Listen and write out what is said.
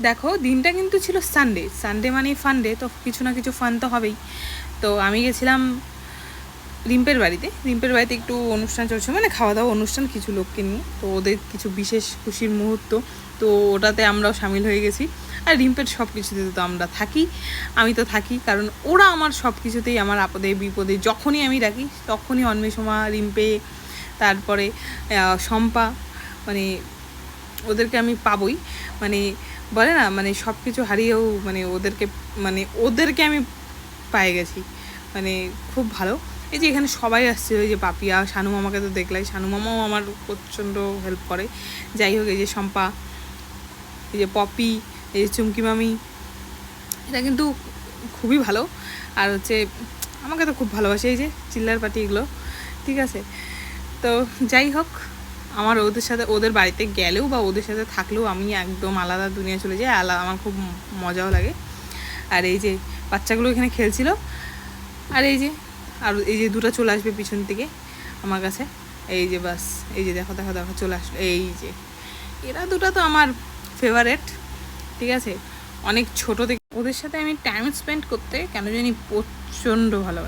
দেখো দিনটা কিন্তু ছিল সানডে, সানডে মানে ফান্ডে, তো কিছু না কিছু ফান তো হবেই। তো আমি গেছিলাম রিম্পের বাড়িতে। রিম্পের বাড়িতে একটু অনুষ্ঠান চলছে, মানে খাওয়া দাওয়া অনুষ্ঠান কিছু লোককে নিয়ে, তো ওদের কিছু বিশেষ খুশির মুহূর্ত, তো ওটাতে আমরাও সামিল হয়ে গেছি। আর রিম্পের সব কিছুতে তো আমরা থাকি, আমি তো থাকি, কারণ ওরা আমার সব কিছুতেই, আমার আপদে বিপদে যখনই আমি ডাকি তখনই অন্বেষমা, রিম্পে, তারপরে শম্পা, মানে ওদেরকে আমি পাবই। মানে বলে না, মানে সব কিছু হারিয়েও ওদেরকে আমি পেয়ে গেছি, মানে খুব ভালো। এই যে এখানে সবাই আসছে, ওই যে পাপিয়া, শানু মামাকে তো দেখলাই, শানু মামাও আমার প্রচণ্ড হেল্প করে। যাই হোক, এই যে শম্পা, এই যে পপি, এই যে চুমকি মামি, এটা কিন্তু খুবই ভালো। আর হচ্ছে আমাকে তো খুব ভালোবাসে, এই যে চিল্লার পাটি এগুলো, ঠিক আছে। তো যাই হোক, আমার ওদের সাথে, ওদের বাড়িতে গেলেও বা ওদের সাথে থাকলেও আমি একদম আলাদা দুনিয়া চলে যাই, আমার খুব মজাও লাগে। আর এই যে বাচ্চাগুলো এখানে খেলছিল, আর এই যে দুটো চলে আসবে পিছন থেকে আমার কাছে, এই যে বাস, এই যে দেখো দেখো দেখো চলে আসলো, এই যে এরা দুটো তো আমার ফেভারেট, ঠিক আছে। অনেক ছোটো থেকে ওদের সাথে আমি টাইম স্পেন্ড করতে কেন জানি প্রচণ্ড ভালোবাসি।